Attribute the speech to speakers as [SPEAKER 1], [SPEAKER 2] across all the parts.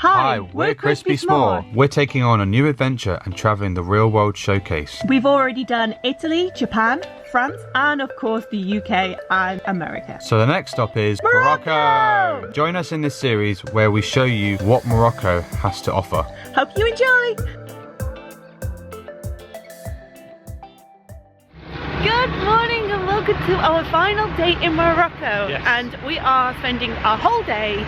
[SPEAKER 1] Hi, we're KrispySmore. We're taking on a new adventure and travelling the real world showcase.
[SPEAKER 2] We've already done Italy, Japan, France, and of course the UK and America.
[SPEAKER 1] So the next stop is Morocco! Join us in this series where we show you what Morocco has to offer.
[SPEAKER 2] Hope you enjoy! Good morning and welcome to our final day in Morocco.
[SPEAKER 3] Yes.
[SPEAKER 2] And we are spending our whole day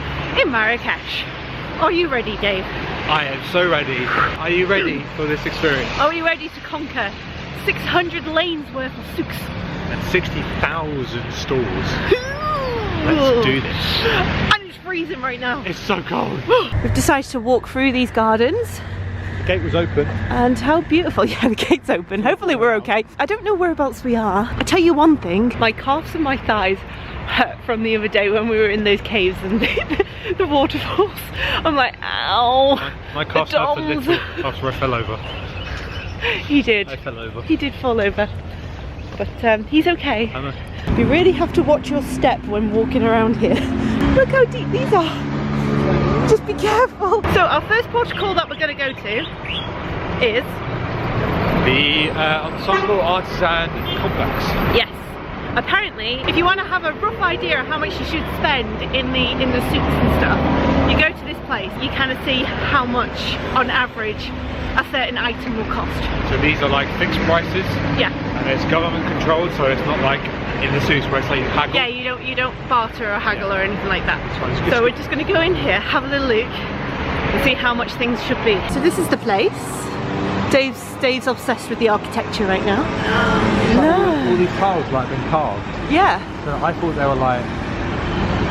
[SPEAKER 2] in Marrakech. Are you ready, Dave?
[SPEAKER 3] I am so ready. Are you ready for this experience?
[SPEAKER 2] Are we ready to conquer 600 lanes worth of souks?
[SPEAKER 3] And 60,000 stalls. Let's do this.
[SPEAKER 2] And it's freezing right now.
[SPEAKER 3] It's so cold.
[SPEAKER 2] We've decided to walk through these gardens.
[SPEAKER 3] The gate was open.
[SPEAKER 2] And how beautiful. Yeah, the gate's open. Hopefully we're okay. I don't know whereabouts we are. I tell you one thing, my calves and my thighs hurt from the other day when we were in those caves and the waterfalls. I'm like, ow.
[SPEAKER 3] My calves hurt for little after I fell over.
[SPEAKER 2] He did.
[SPEAKER 3] I fell over.
[SPEAKER 2] He did fall over. But he's okay.
[SPEAKER 3] I know.
[SPEAKER 2] You really have to watch your step when walking around here. Look how deep these are. Just be careful. So our first protocol that we're going to go to is
[SPEAKER 3] The Ensemble Artisan Complex.
[SPEAKER 2] yes. Apparently, if you want to have a rough idea of how much you should spend in the souks and stuff, you go to this place. You kind of see how much, on average, a certain item will cost.
[SPEAKER 3] So these are like fixed prices.
[SPEAKER 2] Yeah.
[SPEAKER 3] And it's government controlled, so it's not like in the souks where it's like haggle.
[SPEAKER 2] Yeah, you don't barter or haggle or anything like that.
[SPEAKER 3] It's
[SPEAKER 2] So we're just going to go in here, have a little look, and see how much things should be. So this is the place. Dave's obsessed with the architecture right now.
[SPEAKER 3] All these tiles like been carved.
[SPEAKER 2] Yeah.
[SPEAKER 3] So I thought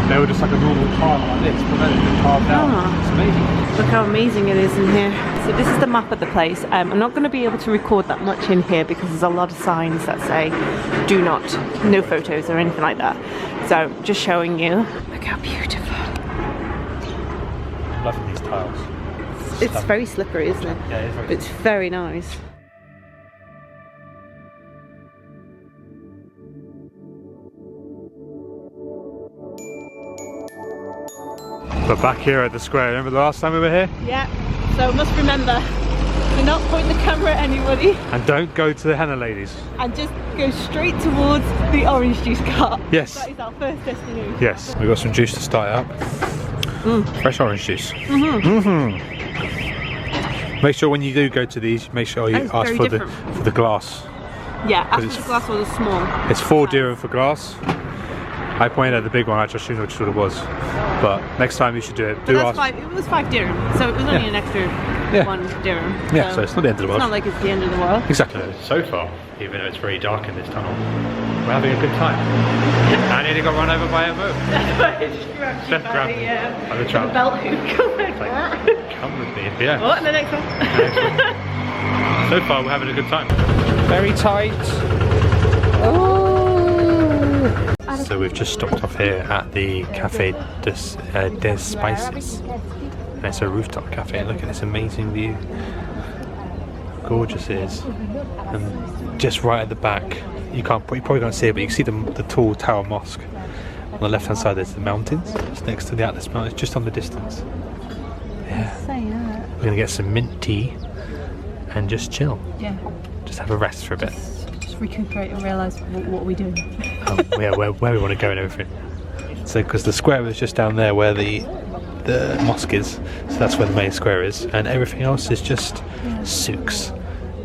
[SPEAKER 3] they were just like a normal tile like this, but then it's been carved out. It's amazing.
[SPEAKER 2] Look how amazing it is in here. So this is the map of the place. I'm not going to be able to record that much in here because there's a lot of signs that say do not, no photos or anything like that. So just showing you. Look how beautiful.
[SPEAKER 3] I'm loving these tiles.
[SPEAKER 2] It's very slippery, isn't it?
[SPEAKER 3] Yeah, it is very
[SPEAKER 2] It's very nice.
[SPEAKER 3] We're back here at the square. Remember the last time we were here?
[SPEAKER 2] Yeah. So must remember, do not point the camera at anybody.
[SPEAKER 3] And don't go to the henna ladies.
[SPEAKER 2] And just go straight towards the orange juice cart.
[SPEAKER 3] Yes.
[SPEAKER 2] That is our first destination.
[SPEAKER 3] Yes. We've got some juice to start it up. Fresh orange juice. Make sure when you do go to these, make sure you ask for the glass.
[SPEAKER 2] Yeah, ask for the glass or the small.
[SPEAKER 3] It's 4 dirham for glass. I pointed at the big one, I just assumed which one it was. But next time you should do it.
[SPEAKER 2] But that's it was 5 dirham, so it was only an extra 1 dirham.
[SPEAKER 3] Yeah, so it's not the end of the world.
[SPEAKER 2] It's not like it's the end of the world.
[SPEAKER 3] Exactly. So far, even though it's very dark in this tunnel, we're having a good time. I nearly got run over by a moat.
[SPEAKER 2] Just
[SPEAKER 3] grabbed me by the trap.
[SPEAKER 2] belt hook.
[SPEAKER 3] Like, come with me. Yeah.
[SPEAKER 2] What? And the next one?
[SPEAKER 3] So far, we're having a good time. Very tight.
[SPEAKER 2] Oh.
[SPEAKER 3] So we've just stopped off here at the Cafe des Spices. And it's a rooftop cafe. Look at this amazing view. Gorgeous it is. And just right at the back, you probably can't see it, but you can see the tall tower mosque. On the left hand side there's the mountains. It's next to the Atlas Mountains, just on the distance. Yeah. We're gonna get some mint tea and just chill.
[SPEAKER 2] Yeah.
[SPEAKER 3] Just have a rest for a bit.
[SPEAKER 2] Just recuperate and realise what are we doing.
[SPEAKER 3] Yeah, where we want to go and everything. So because the square was just down there where the mosque is, so that's where the main square is, and everything else is just souks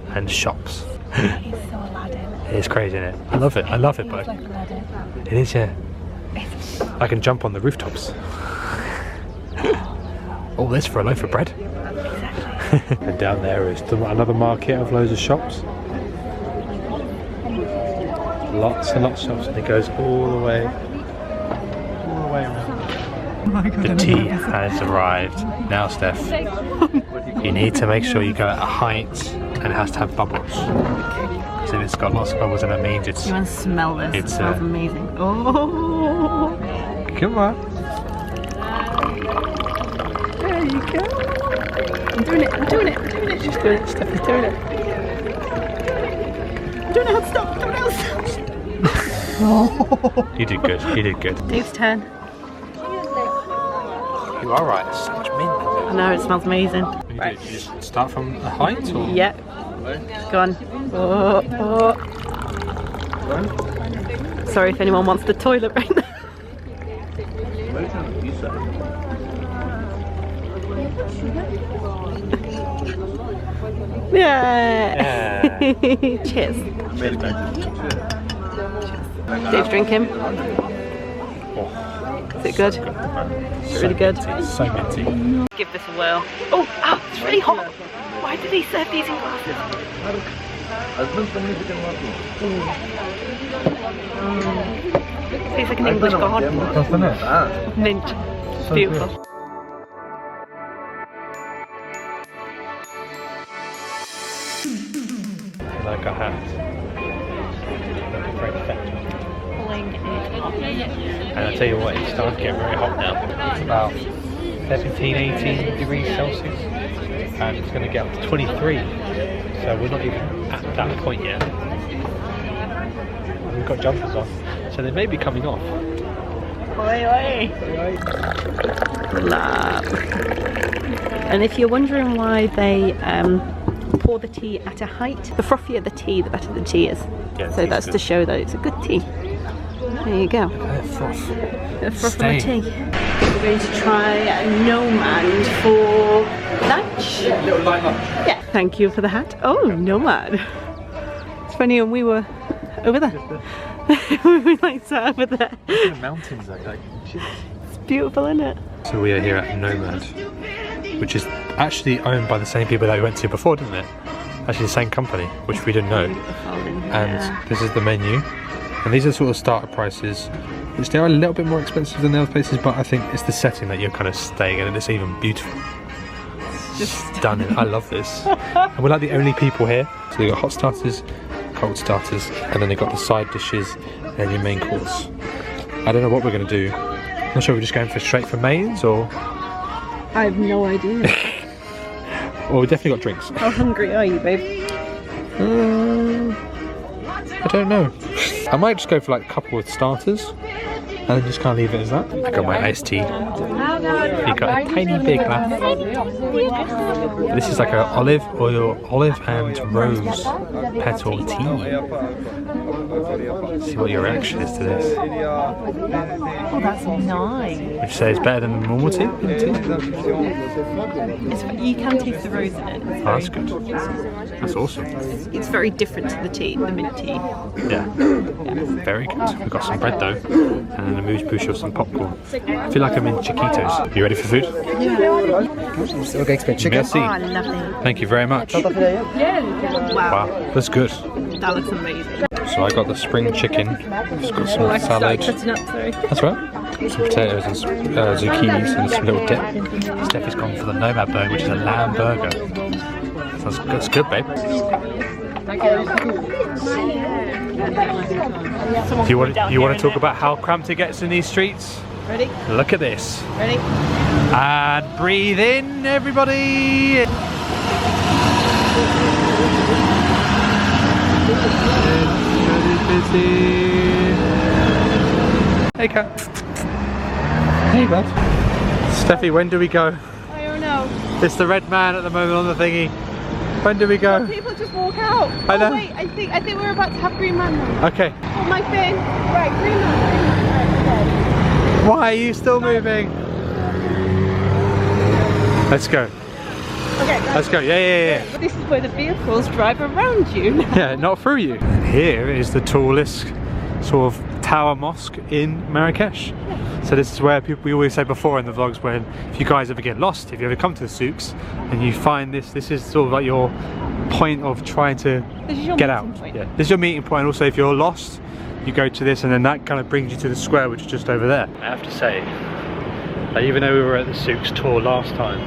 [SPEAKER 3] and shops.
[SPEAKER 2] It's so Aladdin.
[SPEAKER 3] It's crazy, isn't it? I love it, but
[SPEAKER 2] Like Aladdin.
[SPEAKER 3] it is, yeah. I can jump on the rooftops. All this for a loaf of bread.
[SPEAKER 2] Exactly.
[SPEAKER 3] And down there is another market of loads of shops. Lots and lots of shops, and it goes all the way around. The tea has arrived. Now, Steph, you need to make sure you go at a height and it has to have bubbles. Because if it's got lots of bubbles, then it means it's...
[SPEAKER 2] You want to smell this? It smells amazing. Oh!
[SPEAKER 3] Come on.
[SPEAKER 2] There you go. I'm doing it. She's doing it. Steph is doing it. I don't know how to stop.
[SPEAKER 3] You did good.
[SPEAKER 2] Dave's turn.
[SPEAKER 3] You are right. There's so much mint.
[SPEAKER 2] No, it smells amazing.
[SPEAKER 3] Right. You just start from a height or?
[SPEAKER 2] Yeah. Go on. Oh, oh. Sorry if anyone wants the toilet right now. Yeah. Cheers. Dave's drinking. Is it good? It's really good.
[SPEAKER 3] So minty.
[SPEAKER 2] Give this a whirl. Oh, ah, it's really hot. Why did he serve these in glasses? Tastes like an English garden. Mint. It's beautiful.
[SPEAKER 3] Like a hat. Very effective. And I tell you what, it's starting to get very hot now. It's about 17, 18 degrees Celsius. And it's going to get up to 23. So we're not even at that point yet. We've got jumpers on. So they may be coming off.
[SPEAKER 2] Oi, oi. And if you're wondering why they pour the tea at a height, the frothier the tea, the better the tea is.
[SPEAKER 3] Yeah,
[SPEAKER 2] so that's to show that it's a good tea. There you go.
[SPEAKER 3] Froth.
[SPEAKER 2] A froth on the tea. We're going to try Nomad for lunch.
[SPEAKER 3] Little light lunch.
[SPEAKER 2] Yeah. Thank you for the hat. Oh, Nomad. It's funny when we were over there. We were like sat over there.
[SPEAKER 3] Look at the mountains like that.
[SPEAKER 2] It's beautiful, isn't it?
[SPEAKER 3] So we are here at Nomad, which is actually owned by the same people that we went to before, didn't it? Actually the same company, which we didn't know. And this is the menu. And these are sort of starter prices, which they are a little bit more expensive than the other places, but I think it's the setting that you're kind of staying in and it's even beautiful. Just stunning. I love this. And we're like the only people here. So they've got hot starters, cold starters, and then they've got the side dishes and your main course. I don't know what we're going to do. I'm not sure if we're just going straight for mains or...
[SPEAKER 2] I have no idea.
[SPEAKER 3] Well, we definitely got drinks.
[SPEAKER 2] How hungry are you, babe?
[SPEAKER 3] I don't know. I might just go for like a couple of starters and then just kind of leave it as that. I got my iced tea. You got a tiny big glass. This is like an olive and rose petal tea. See what your reaction is to this.
[SPEAKER 2] Oh, that's nice.
[SPEAKER 3] Would you say it's better than normal tea?
[SPEAKER 2] You can taste the rose in it.
[SPEAKER 3] Oh, that's good. That's awesome.
[SPEAKER 2] It's very different to the tea, the mint tea.
[SPEAKER 3] Yeah. Very good. We've got some bread though, and an amuse-bouche of some popcorn. I feel like I'm in Chiquitos. You ready for food?
[SPEAKER 4] So we're going to chicken.
[SPEAKER 3] Merci.
[SPEAKER 2] Oh, lovely.
[SPEAKER 3] Thank you very much.
[SPEAKER 2] Wow.
[SPEAKER 3] Wow, that's good.
[SPEAKER 2] That looks amazing.
[SPEAKER 3] So I got the spring chicken. It's got some salad.
[SPEAKER 2] Cutting up, sorry.
[SPEAKER 3] That's right. Some potatoes and zucchinis and some little dip. Steph has gone for the Nomad burger, which is a lamb burger. That's good, babe. Do you want to talk about how cramped it gets in these streets?
[SPEAKER 2] Ready?
[SPEAKER 3] Look at this.
[SPEAKER 2] Ready?
[SPEAKER 3] And breathe in, everybody. Hey, Kat. Hey, bud. Steffi, when do we go?
[SPEAKER 2] I don't know.
[SPEAKER 3] It's the red man at the moment on the thingy. When do we go?
[SPEAKER 2] People just walk out.
[SPEAKER 3] I know.
[SPEAKER 2] Oh, wait, I think we're about to have green man now.
[SPEAKER 3] Okay.
[SPEAKER 2] Oh, my thing. Right, green man. Right, okay.
[SPEAKER 3] Why are you still moving? Let's go.
[SPEAKER 2] Okay,
[SPEAKER 3] Let's go. Yeah.
[SPEAKER 2] This is where the vehicles drive around you.
[SPEAKER 3] Yeah, not through you. Here is the tallest sort of tower mosque in Marrakech. So this is where we always say before in the vlogs, when if you guys ever get lost, if you ever come to the Souks and you find this is sort of like your point of trying to get out. Yeah, this is your meeting point. Also, if you're lost, you go to this, and then that kind of brings you to the square, which is just over there. I have to say, that even though we were at the Souks tour last time,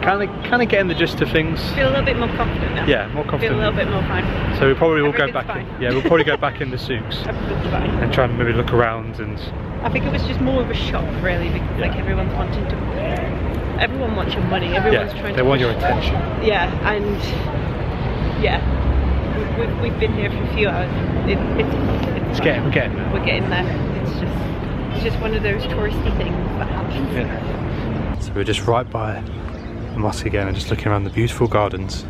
[SPEAKER 3] kind of getting the gist of things.
[SPEAKER 2] Feel a little bit more confident now.
[SPEAKER 3] Yeah, more confident.
[SPEAKER 2] Feel a little bit more fine.
[SPEAKER 3] So we probably will go
[SPEAKER 2] Everything's
[SPEAKER 3] back in.
[SPEAKER 2] fine.
[SPEAKER 3] Yeah, we'll probably go back in the Souks
[SPEAKER 2] Everything's fine.
[SPEAKER 3] and try and maybe look around and.
[SPEAKER 2] I think it was just more of a shock, really, because like everyone's wanting to. Everyone wants your money. Everyone's trying to.
[SPEAKER 3] They want your attention.
[SPEAKER 2] Yeah, and yeah, we've been here for a few hours. We're getting there. We're getting there. It's just one of those touristy things that happens.
[SPEAKER 3] Yeah. So we're just right by the mosque again and just looking around the beautiful gardens.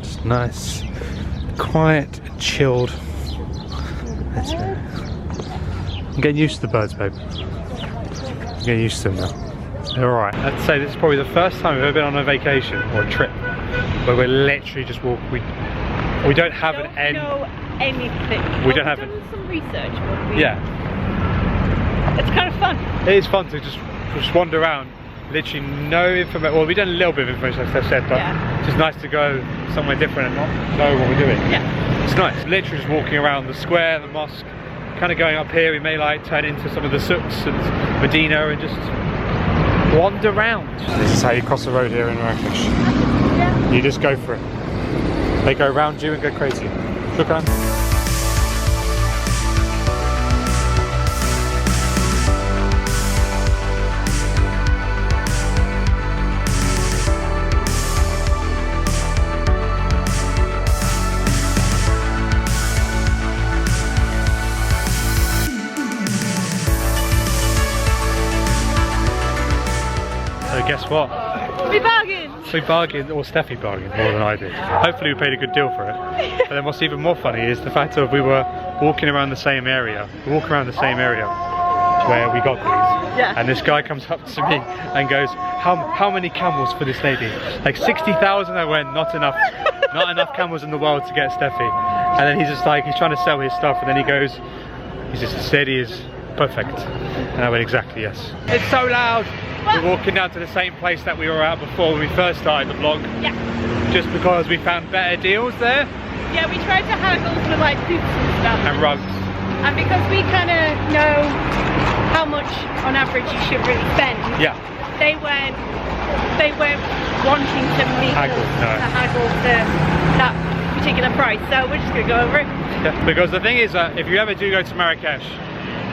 [SPEAKER 3] Just nice, quiet, chilled. I'm getting used to the birds, babe. I'm getting used to them now. They're alright. I'd say this is probably the first time we've ever been on a vacation or a trip where we're literally just walking. We don't have an end.
[SPEAKER 2] Know anything.
[SPEAKER 3] We don't have
[SPEAKER 2] done some research. But
[SPEAKER 3] Yeah.
[SPEAKER 2] It's kind of fun.
[SPEAKER 3] It is fun to just wander around. Literally no information. Well, we've done a little bit of information, as Steph said, but it's just nice to go somewhere different and not know what we're doing.
[SPEAKER 2] Yeah.
[SPEAKER 3] It's nice. Literally just walking around the square, the mosque, kind of going up here. We may like turn into some of the Souks and Medina and just wander around. This is how you cross the road here in Marrakech.
[SPEAKER 2] Yeah.
[SPEAKER 3] You just go for it. They go around you and go crazy. Shukran. So guess what?
[SPEAKER 2] We bargained!
[SPEAKER 3] We bargained, or Steffi bargained more than I did. Hopefully we paid a good deal for it. But then what's even more funny is the fact that we were walking around the same area. We walk around the same area where we got these.
[SPEAKER 2] Yeah.
[SPEAKER 3] And this guy comes up to me and goes, how many camels for this lady? Like 60,000. I went, not enough. Not enough camels in the world to get Steffi. And then he's just like, he's trying to sell his stuff and then he goes, he just said he is perfect. And I went, exactly, yes. It's so loud. We're walking down to the same place that we were at before when we first started the vlog.
[SPEAKER 2] Yeah.
[SPEAKER 3] Just because we found better deals there.
[SPEAKER 2] Yeah, we tried to haggle for like poops and stuff.
[SPEAKER 3] And rugs.
[SPEAKER 2] And because we kind of know how much on average you should really spend.
[SPEAKER 3] Yeah.
[SPEAKER 2] They weren't wanting to meet
[SPEAKER 3] Haggle, no.
[SPEAKER 2] to haggle to that particular price. So we're just gonna go over it.
[SPEAKER 3] Yeah. Because the thing is that if you ever do go to Marrakech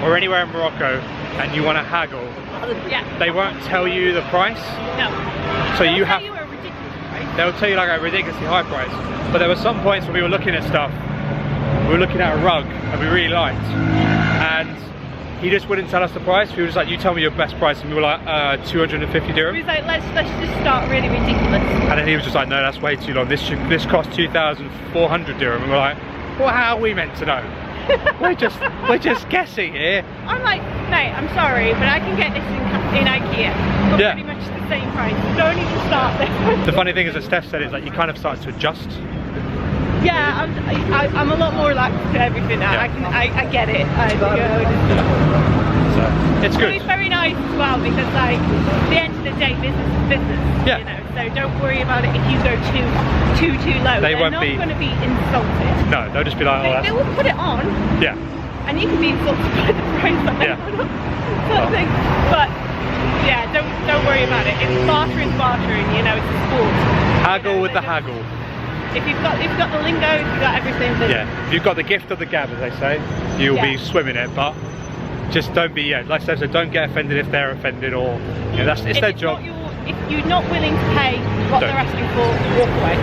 [SPEAKER 3] or anywhere in Morocco and you want to haggle,
[SPEAKER 2] Yeah.
[SPEAKER 3] they won't tell you the price.
[SPEAKER 2] No.
[SPEAKER 3] So
[SPEAKER 2] They'll
[SPEAKER 3] you
[SPEAKER 2] tell
[SPEAKER 3] have.
[SPEAKER 2] you a ridiculous price.
[SPEAKER 3] They'll tell you like a ridiculously high price. But there were some points when we were looking at stuff. We were looking at a rug that we really liked, and he just wouldn't tell us the price. He was like, "You tell me your best price," and we were like, 250
[SPEAKER 2] He
[SPEAKER 3] dirham.
[SPEAKER 2] was like, let's just start really ridiculous.
[SPEAKER 3] And then he was just like, "No, that's way too long. This cost 2,400 dirham." And we're like, "Well, how are we meant to know? we're just guessing here."
[SPEAKER 2] I'm like, mate, I'm sorry, but I can get this in IKEA for
[SPEAKER 3] Yeah.
[SPEAKER 2] pretty much the same price. Don't even start there.
[SPEAKER 3] The funny thing is, as Steph said, is like you kind of start to adjust.
[SPEAKER 2] Yeah, I'm a lot more relaxed to everything now.
[SPEAKER 3] Yeah.
[SPEAKER 2] I get it.
[SPEAKER 3] So it's
[SPEAKER 2] But
[SPEAKER 3] good.
[SPEAKER 2] it's very nice as well because, like, at the end of the day, business is business.
[SPEAKER 3] Yeah.
[SPEAKER 2] You know, so don't worry about it if you go too low.
[SPEAKER 3] They won't
[SPEAKER 2] not
[SPEAKER 3] be-
[SPEAKER 2] going to be insulted.
[SPEAKER 3] No, they'll just be like, "Oh,
[SPEAKER 2] They
[SPEAKER 3] that's."
[SPEAKER 2] will put it on,
[SPEAKER 3] Yeah.
[SPEAKER 2] and you can be insulted by the price that they
[SPEAKER 3] Yeah.
[SPEAKER 2] put on. Sort of thing. But yeah, don't worry about it. It's bartering, you know, it's a sport.
[SPEAKER 3] Haggle with the haggle.
[SPEAKER 2] If you've got the lingo, if you've got everything, then
[SPEAKER 3] Yeah. If you've got the gift of the gab, as they say, you'll be swimming it. But just don't be, like Steph said, don't get offended if they're offended, or you know, it's
[SPEAKER 2] if
[SPEAKER 3] their
[SPEAKER 2] it's
[SPEAKER 3] job.
[SPEAKER 2] if you're not willing to pay what
[SPEAKER 3] Don't.
[SPEAKER 2] they're asking for, walk away.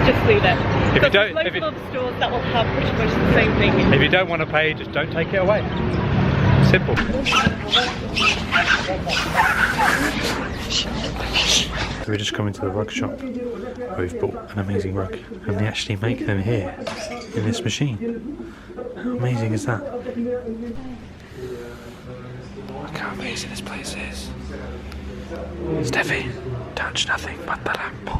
[SPEAKER 2] Just leave it.
[SPEAKER 3] If you
[SPEAKER 2] Because
[SPEAKER 3] don't-
[SPEAKER 2] there's
[SPEAKER 3] if
[SPEAKER 2] loads of other stores that will have pretty much the same thing.
[SPEAKER 3] If you don't want to pay, just don't take it away. Simple. We're just coming to the rug shop where we've bought an amazing rug, and they actually make them here in this machine. How amazing is that? Look how amazing this place is. Steffi, touch nothing but the lamp.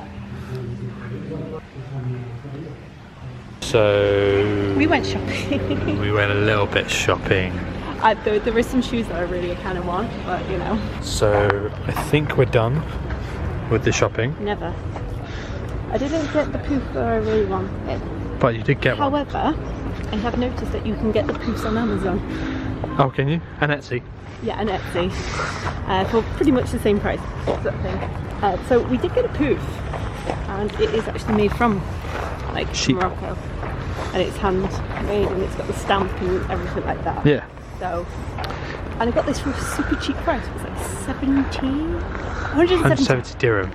[SPEAKER 3] So
[SPEAKER 2] We went shopping.
[SPEAKER 3] we went a little bit shopping.
[SPEAKER 2] There is some shoes that I really kind of want, but you know.
[SPEAKER 3] So I think we're done with the shopping.
[SPEAKER 2] Never. I didn't get the poof that I really wanted.
[SPEAKER 3] But you did get one.
[SPEAKER 2] However, I have noticed that you can get the poofs on Amazon.
[SPEAKER 3] Oh, can you? And Etsy.
[SPEAKER 2] Yeah, and Etsy. For pretty much the same price, sort of thing. So we did get a poof, and it is actually made from like
[SPEAKER 3] Sheep.
[SPEAKER 2] Morocco. And it's handmade and it's got the stamp and everything like that.
[SPEAKER 3] Yeah.
[SPEAKER 2] So, and I got this for a super cheap price. It was like 170
[SPEAKER 3] 170 dirham.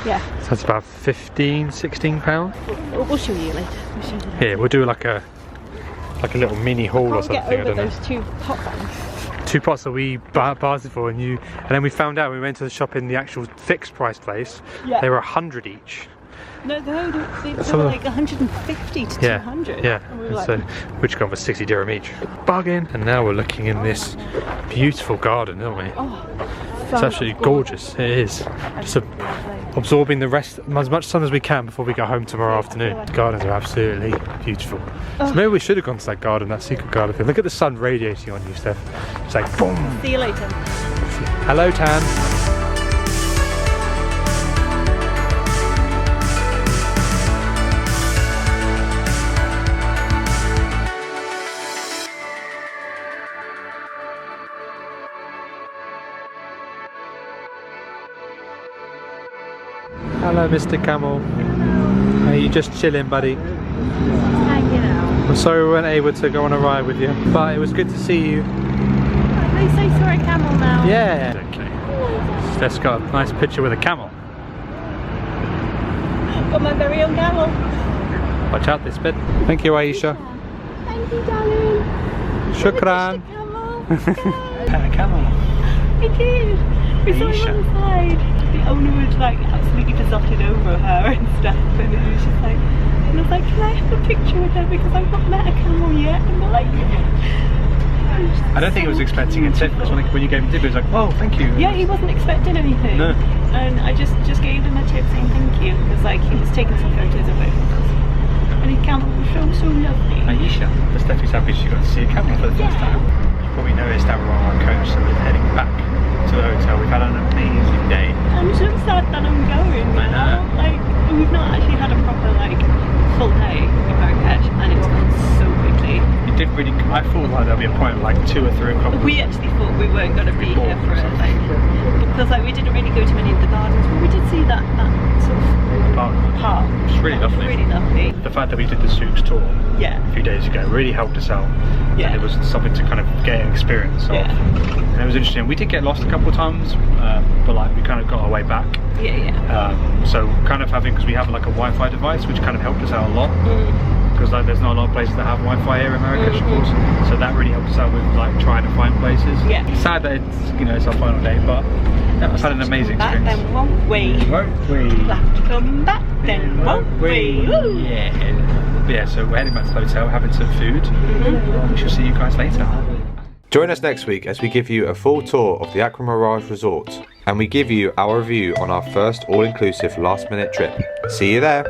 [SPEAKER 2] Yeah.
[SPEAKER 3] So that's about 15, 16 pounds.
[SPEAKER 2] We'll show you later. We'll show you later.
[SPEAKER 3] Here, we'll do like a little mini haul or
[SPEAKER 2] Can't
[SPEAKER 3] something.
[SPEAKER 2] get
[SPEAKER 3] I
[SPEAKER 2] over
[SPEAKER 3] don't know.
[SPEAKER 2] those two top ones.
[SPEAKER 3] 2 pots that we bartered for, and then we found out when we went to the shop in the actual fixed price place, they were 100 each.
[SPEAKER 2] No, they were like 150 to 200.
[SPEAKER 3] Yeah,
[SPEAKER 2] And we were like,
[SPEAKER 3] so which got for 60 dirham each. Bargain! And now we're looking in this beautiful garden, aren't we?
[SPEAKER 2] oh,
[SPEAKER 3] It's absolutely gorgeous. It is. Just absorbing the rest, as much sun as we can before we go home tomorrow afternoon. The gardens are absolutely beautiful. So maybe we should have gone to that garden, that secret garden. Look at the sun radiating on you, Steph. It's like boom.
[SPEAKER 2] See you later.
[SPEAKER 3] Hello, Tan. Hello, Mr. Camel. Are you just chilling, buddy?
[SPEAKER 2] Hanging out.
[SPEAKER 3] I'm sorry we weren't able to go on a ride with you, but it was good to see you.
[SPEAKER 2] They say sorry camel now.
[SPEAKER 3] Yeah. Okay. Steph's got a nice picture with a camel.
[SPEAKER 2] Got my very own camel.
[SPEAKER 3] Watch out this bit. Thank you, Aisha.
[SPEAKER 2] Thank you, darling.
[SPEAKER 3] Shukran.
[SPEAKER 2] Camel.
[SPEAKER 3] A camel.
[SPEAKER 2] I did. We saw him on the side. The owner was like absolutely besotted over her and stuff, and it was just like, and I was like, can I have a picture with her because I've not met a camel yet? And they're like,
[SPEAKER 3] I don't think he was expecting a tip, because when you gave him a tip, he was like, oh, thank you.
[SPEAKER 2] yeah, he wasn't expecting anything.
[SPEAKER 3] No.
[SPEAKER 2] And I just gave him a tip saying thank you, because like he was taking some photos of both of us. And his camel was so lovely.
[SPEAKER 3] Aisha, the Steffi's happy she got to see a camel for the first time. You probably noticed that we're on our coach, so we're heading back to the hotel. We've had an amazing day.
[SPEAKER 2] I'm so sad that I'm going.
[SPEAKER 3] I know.
[SPEAKER 2] Like, we've not actually had a proper like full day in Marrakech, and it's gone so quickly.
[SPEAKER 3] It did really. I thought like there'd be a point like 2 or 3 o'clock.
[SPEAKER 2] We actually thought we weren't going to be here for it, like, because like we didn't really go to many of the gardens, but we did see that sort of park.
[SPEAKER 3] It's really lovely.
[SPEAKER 2] Really lovely.
[SPEAKER 3] The fact that we did the Souks tour
[SPEAKER 2] Yeah.
[SPEAKER 3] a few days ago really helped us out.
[SPEAKER 2] Yeah.
[SPEAKER 3] And it was something to kind of get an experience of.
[SPEAKER 2] Yeah.
[SPEAKER 3] And it was interesting. We did get lost a couple of times, but like we kind of got our way back.
[SPEAKER 2] Yeah.
[SPEAKER 3] So kind of having, because we have like a Wi-Fi device, which kind of helped us out a lot. Because like there's not a lot of places that have Wi-Fi here in Marrakech, of course. So that really helped us out with like trying to find places.
[SPEAKER 2] Yeah.
[SPEAKER 3] Sad that it's our final day, but yeah, we've had an amazing
[SPEAKER 2] Back
[SPEAKER 3] experience.
[SPEAKER 2] then, won't we?
[SPEAKER 3] Won't we?
[SPEAKER 2] We'll have to come back then, won't we? Woo.
[SPEAKER 3] Yeah. Yeah. So we're heading back to the hotel, having some food. We shall see you guys later.
[SPEAKER 1] Join us next week as we give you a full tour of the Accra Mirage Resort and we give you our review on our first all-inclusive last-minute trip. See you there!